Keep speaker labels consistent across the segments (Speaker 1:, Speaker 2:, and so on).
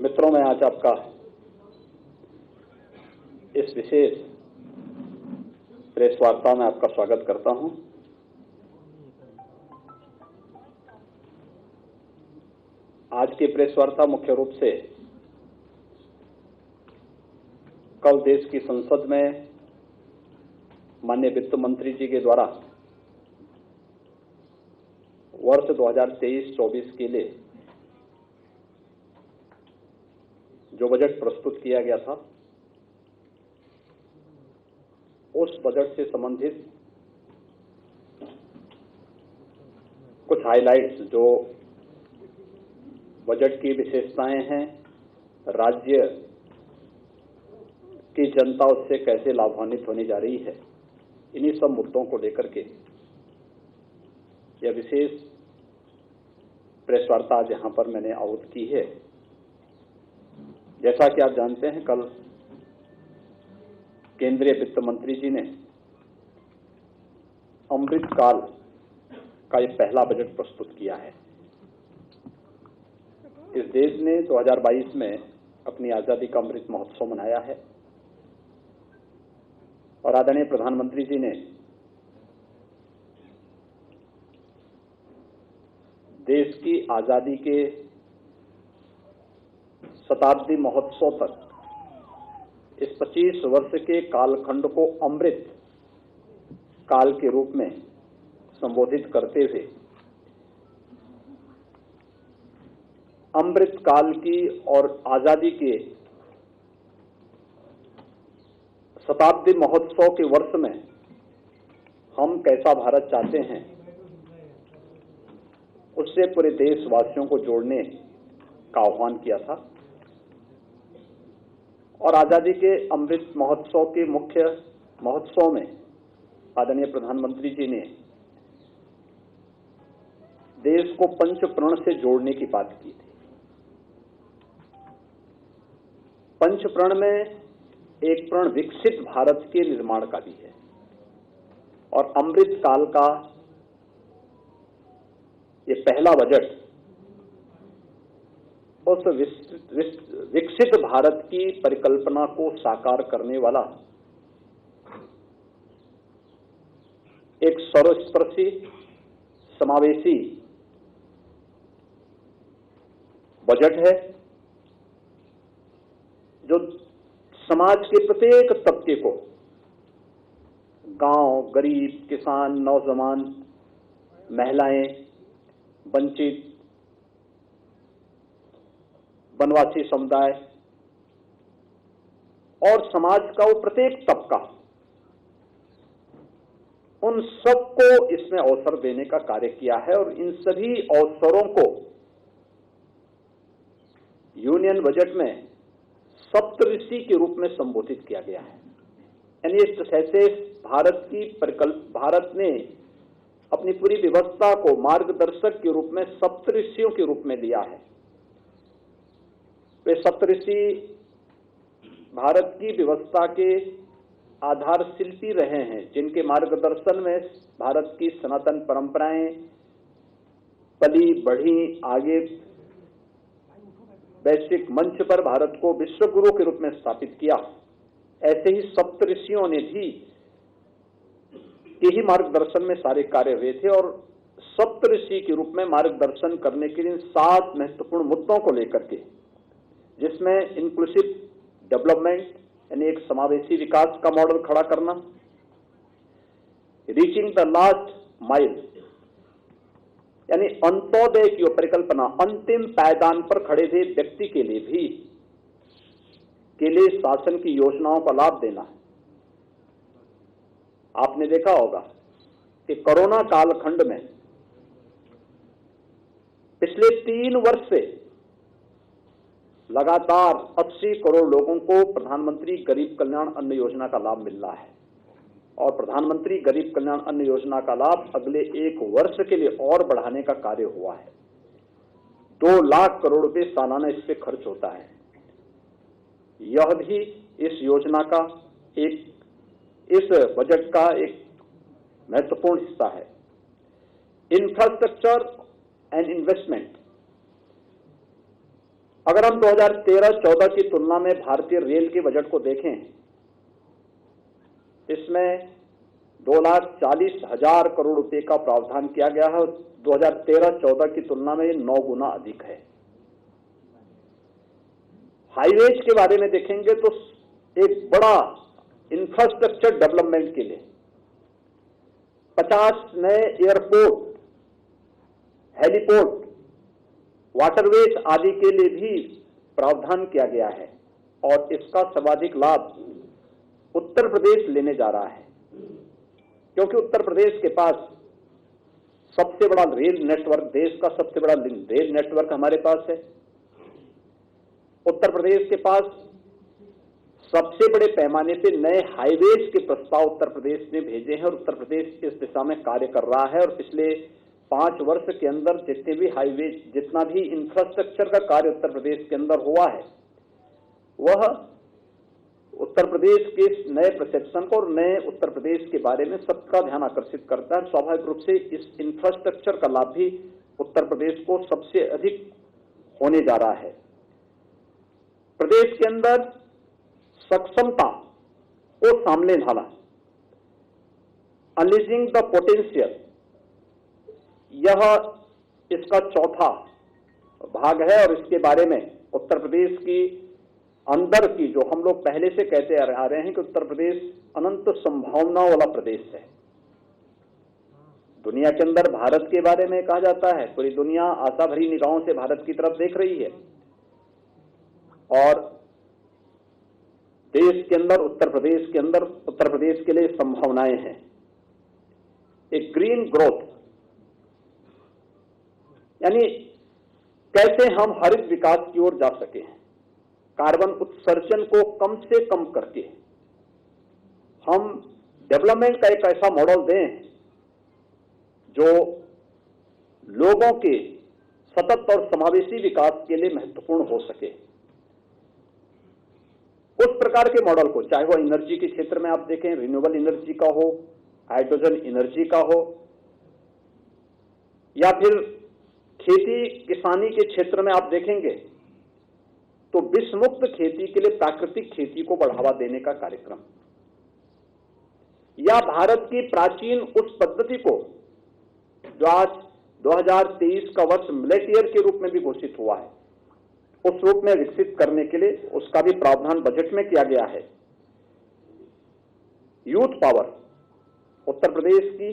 Speaker 1: मित्रों, मैं आज आपका इस विशेष प्रेस वार्ता में आपका स्वागत करता हूं। आज की प्रेस वार्ता मुख्य रूप से कल देश की संसद में माननीय वित्त मंत्री जी के द्वारा वर्ष 2023-24 के लिए जो बजट प्रस्तुत किया गया था, उस बजट से संबंधित कुछ हाइलाइट्स, जो बजट की विशेषताएं हैं, राज्य की जनता उससे कैसे लाभान्वित होने जा रही है, इन्हीं सब मुद्दों को लेकर के यह विशेष प्रेस वार्ता आज यहां पर मैंने आहूत की है। जैसा कि आप जानते हैं, कल केंद्रीय वित्त मंत्री जी ने अमृत काल का एक पहला बजट प्रस्तुत किया है। इस देश ने 2022 में अपनी आजादी का अमृत महोत्सव मनाया है और आदरणीय प्रधानमंत्री जी ने देश की आजादी के शताब्दी महोत्सव तक इस 25 वर्ष के कालखंड को अमृत काल के रूप में संबोधित करते हुए अमृत काल की और आजादी के शताब्दी महोत्सव के वर्ष में हम कैसा भारत चाहते हैं, उससे पूरे देशवासियों को जोड़ने का आह्वान किया था। और आजादी के अमृत महोत्सव के मुख्य महोत्सव में आदरणीय प्रधानमंत्री जी ने देश को पंच प्रण से जोड़ने की बात की थी। पंच प्रण में एक प्रण विकसित भारत के निर्माण का भी है और अमृत काल का ये पहला बजट उस विकसित भारत की परिकल्पना को साकार करने वाला एक सर्वस्पर्शी, समावेशी बजट है, जो समाज के प्रत्येक तबके को, गांव, गरीब, किसान, नौजवान, महिलाएं, वंचित, वनवासी समुदाय और समाज का वो प्रत्येक तबका, उन सबको इसमें अवसर देने का कार्य किया है। और इन सभी अवसरों को यूनियन बजट में सप्तऋषि के रूप में संबोधित किया गया है। यानी इस तरह से भारत ने अपनी पूरी व्यवस्था को मार्गदर्शक के रूप में सप्तऋषियों के रूप में लिया है। वे सप्तऋषि भारत की व्यवस्था के आधार शिल्पी रहे हैं, जिनके मार्गदर्शन में भारत की सनातन परंपराएं पली बढ़ी, आगे वैश्विक मंच पर भारत को विश्व गुरु के रूप में स्थापित किया। ऐसे ही सप्तऋषियों ने भी के ही मार्गदर्शन में सारे कार्य हुए थे और सप्तऋषि के रूप में मार्गदर्शन करने के लिए 7 महत्वपूर्ण मुद्दों को लेकर के, जिसमें इंक्लूसिव डेवलपमेंट यानी एक समावेशी विकास का मॉडल खड़ा करना, रीचिंग द लास्ट माइल यानी अंत्योदय की परिकल्पना, अंतिम पायदान पर खड़े हुए व्यक्ति के लिए शासन की योजनाओं का लाभ देना। आपने देखा होगा कि कोरोना कालखंड में पिछले 3 वर्ष से लगातार 80 करोड़ लोगों को प्रधानमंत्री गरीब कल्याण अन्न योजना का लाभ मिल रहा है और प्रधानमंत्री गरीब कल्याण अन्न योजना का लाभ अगले 1 वर्ष के लिए और बढ़ाने का कार्य हुआ है। 2 लाख करोड़ रुपए सालाना इस पे खर्च होता है। यह भी इस योजना का इस बजट का एक महत्वपूर्ण हिस्सा है। इंफ्रास्ट्रक्चर एंड इन्वेस्टमेंट अगर हम 2013-14 की तुलना में भारतीय रेल के बजट को देखें, इसमें 2,40,000 करोड़ रुपए का प्रावधान किया गया है। 2013-14 की तुलना में 9 गुना अधिक है। हाईवेज के बारे में देखेंगे तो एक बड़ा इंफ्रास्ट्रक्चर डेवलपमेंट के लिए 50 नए एयरपोर्ट, हेलीपोर्ट, वाटरवेज आदि के लिए भी प्रावधान किया गया है और इसका सर्वाधिक लाभ उत्तर प्रदेश लेने जा रहा है, क्योंकि उत्तर प्रदेश के पास सबसे बड़ा रेल नेटवर्क, देश का सबसे बड़ा रेल नेटवर्क हमारे पास है। उत्तर प्रदेश के पास सबसे बड़े पैमाने पे नए हाईवेज के प्रस्ताव उत्तर प्रदेश ने भेजे हैं और उत्तर प्रदेश इस दिशा में कार्य कर रहा है। और पिछले 5 वर्ष के अंदर जितने भी हाईवेज, जितना भी इंफ्रास्ट्रक्चर का कार्य उत्तर प्रदेश के अंदर हुआ है, वह उत्तर प्रदेश के नए परसेप्शन को और नए उत्तर प्रदेश के बारे में सबका ध्यान आकर्षित करता है। स्वाभाविक रूप से इस इंफ्रास्ट्रक्चर का लाभ भी उत्तर प्रदेश को सबसे अधिक होने जा रहा है। प्रदेश के अंदर सक्षमता को सामने ढाला, अनलीजिंग द पोटेंशियल, यह इसका चौथा भाग है और इसके बारे में उत्तर प्रदेश की अंदर की, जो हम लोग पहले से कहते आ रहे हैं कि उत्तर प्रदेश अनंत संभावनाओं वाला प्रदेश है। दुनिया के अंदर भारत के बारे में कहा जाता है, पूरी दुनिया आशा भरी निगाहों से भारत की तरफ देख रही है और देश के अंदर, उत्तर प्रदेश के अंदर, उत्तर प्रदेश के लिए संभावनाएं हैं। एक ग्रीन ग्रोथ, यानी कैसे हम हरित विकास की ओर जा सके, कार्बन उत्सर्जन को कम से कम करके हम डेवलपमेंट का एक ऐसा मॉडल दें जो लोगों के सतत और समावेशी विकास के लिए महत्वपूर्ण हो सके। उस प्रकार के मॉडल को, चाहे वो एनर्जी के क्षेत्र में आप देखें, रिन्यूएबल एनर्जी का हो, हाइड्रोजन एनर्जी का हो, या फिर खेती किसानी के क्षेत्र में आप देखेंगे तो विषमुक्त खेती के लिए प्राकृतिक खेती को बढ़ावा देने का कार्यक्रम, या भारत की प्राचीन उस पद्धति को जो आज 2023 का वर्ष मिलेट ईयर के रूप में भी घोषित हुआ है, उस रूप में विकसित करने के लिए उसका भी प्रावधान बजट में किया गया है। यूथ पावर उत्तर प्रदेश की,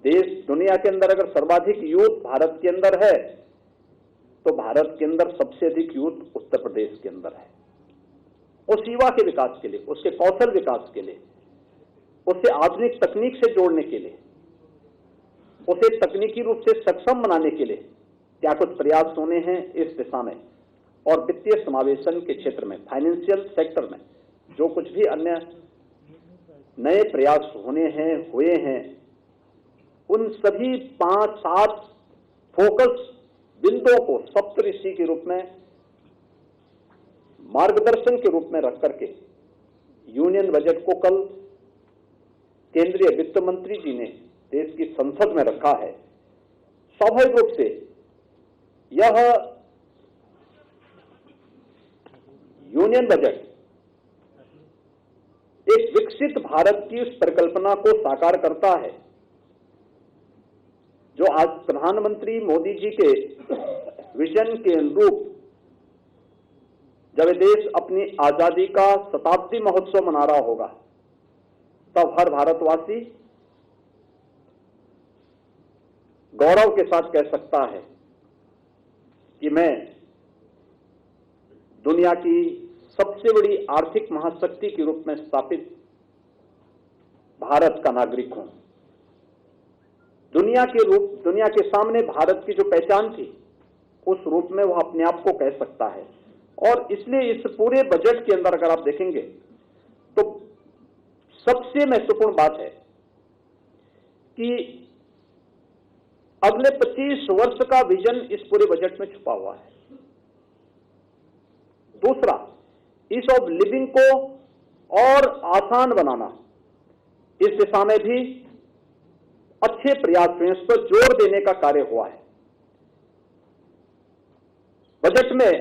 Speaker 1: देश दुनिया के अंदर अगर सर्वाधिक यूथ भारत के अंदर है तो भारत के अंदर सबसे अधिक यूथ उत्तर प्रदेश के अंदर है। उस युवा के विकास के लिए, उसके कौशल विकास के लिए, उसे आधुनिक तकनीक से जोड़ने के लिए, उसे तकनीकी रूप से सक्षम बनाने के लिए क्या कुछ प्रयास होने हैं इस दिशा में। और वित्तीय समावेशन के क्षेत्र में, फाइनेंशियल सेक्टर में जो कुछ भी अन्य नए प्रयास हुए हैं, उन सभी 5-7 फोकस बिंदुओं को सप्तऋषि के रूप में, मार्गदर्शन के रूप में रख करके यूनियन बजट को कल केंद्रीय वित्त मंत्री जी ने देश की संसद में रखा है। स्वाभाविक रूप से यह यूनियन बजट एक विकसित भारत की उस परिकल्पना को साकार करता है जो आज प्रधानमंत्री मोदी जी के विजन के अनुरूप, जब देश अपनी आजादी का शताब्दी महोत्सव मना रहा होगा, तब हर भारतवासी गौरव के साथ कह सकता है कि मैं दुनिया की सबसे बड़ी आर्थिक महाशक्ति के रूप में स्थापित भारत का नागरिक हूं। दुनिया के सामने भारत की जो पहचान थी, उस रूप में वह अपने आप को कह सकता है। और इसलिए इस पूरे बजट के अंदर अगर आप देखेंगे तो सबसे महत्वपूर्ण बात है कि अगले 25 वर्ष का विजन इस पूरे बजट में छुपा हुआ है। दूसरा, ईज ऑफ लिविंग को और आसान बनाना, इस दिशा में भी अच्छे प्रयास हुए, इस पर जोर देने का कार्य हुआ है। बजट में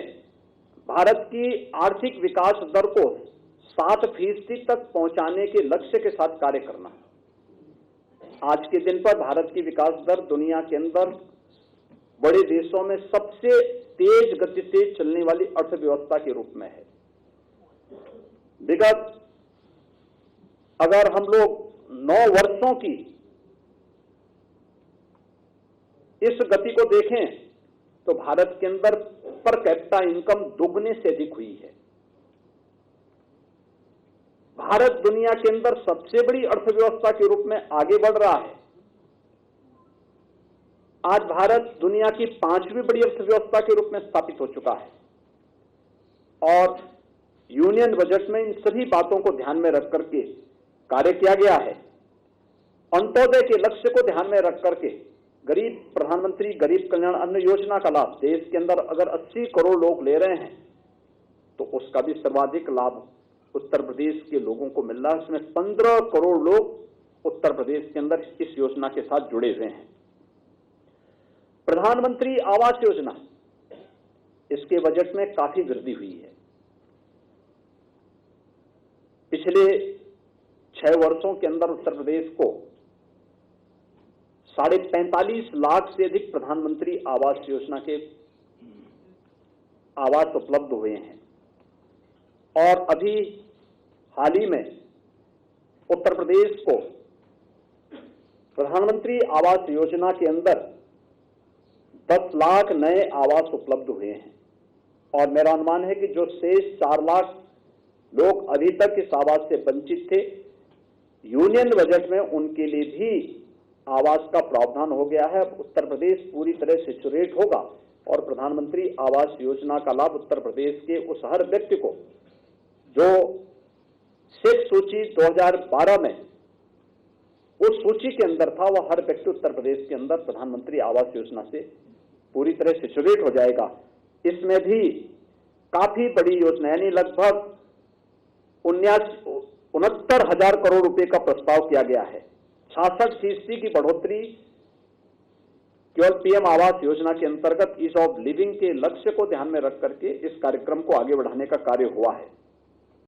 Speaker 1: भारत की आर्थिक विकास दर को 7% तक पहुंचाने के लक्ष्य के साथ कार्य करना। आज के दिन पर भारत की विकास दर दुनिया के अंदर बड़े देशों में सबसे तेज गति से चलने वाली अर्थव्यवस्था के रूप में है। विगत अगर हम लोग 9 वर्षों की इस गति को देखें तो भारत के अंदर पर कैपिटा इनकम दोगुने से अधिक हुई है। भारत दुनिया के अंदर सबसे बड़ी अर्थव्यवस्था के रूप में आगे बढ़ रहा है। आज भारत दुनिया की 5वीं बड़ी अर्थव्यवस्था के रूप में स्थापित हो चुका है और यूनियन बजट में इन सभी बातों को ध्यान में रख करके कार्य किया गया है। अंत्योदय के लक्ष्य को ध्यान में रख करके प्रधानमंत्री गरीब कल्याण अन्न योजना का लाभ देश के अंदर अगर 80 करोड़ लोग ले रहे हैं तो उसका भी सर्वाधिक लाभ उत्तर प्रदेश के लोगों को मिल रहा है। इसमें 15 करोड़ लोग उत्तर प्रदेश के अंदर इस योजना के साथ जुड़े हुए हैं। प्रधानमंत्री आवास योजना, इसके बजट में काफी वृद्धि हुई है। पिछले 6 वर्षों के अंदर उत्तर प्रदेश को 45.5 लाख से अधिक प्रधानमंत्री आवास योजना के आवास उपलब्ध हुए हैं और अभी हाल ही में उत्तर प्रदेश को प्रधानमंत्री आवास योजना के अंदर 10 लाख नए आवास उपलब्ध हुए हैं और मेरा अनुमान है कि जो शेष 4 लाख लोग अभी तक इस आवास से वंचित थे, यूनियन बजट में उनके लिए भी आवास का प्रावधान हो गया है। उत्तर प्रदेश पूरी तरह से सैचुरेट होगा और प्रधानमंत्री आवास योजना का लाभ उत्तर प्रदेश के उस हर व्यक्ति को जो शेष सूची 2012 में उस सूची के अंदर था, वह हर व्यक्ति उत्तर प्रदेश के अंदर प्रधानमंत्री आवास योजना से पूरी तरह से सैचुरेट हो जाएगा। इसमें भी काफी बड़ी योजना यानी लगभग 69,000 करोड़ रुपए का प्रस्ताव किया गया है। 66% की बढ़ोतरी केवल पीएम आवास योजना के अंतर्गत ईज ऑफ लिविंग के लक्ष्य को ध्यान में रख करके इस कार्यक्रम को आगे बढ़ाने का कार्य हुआ है।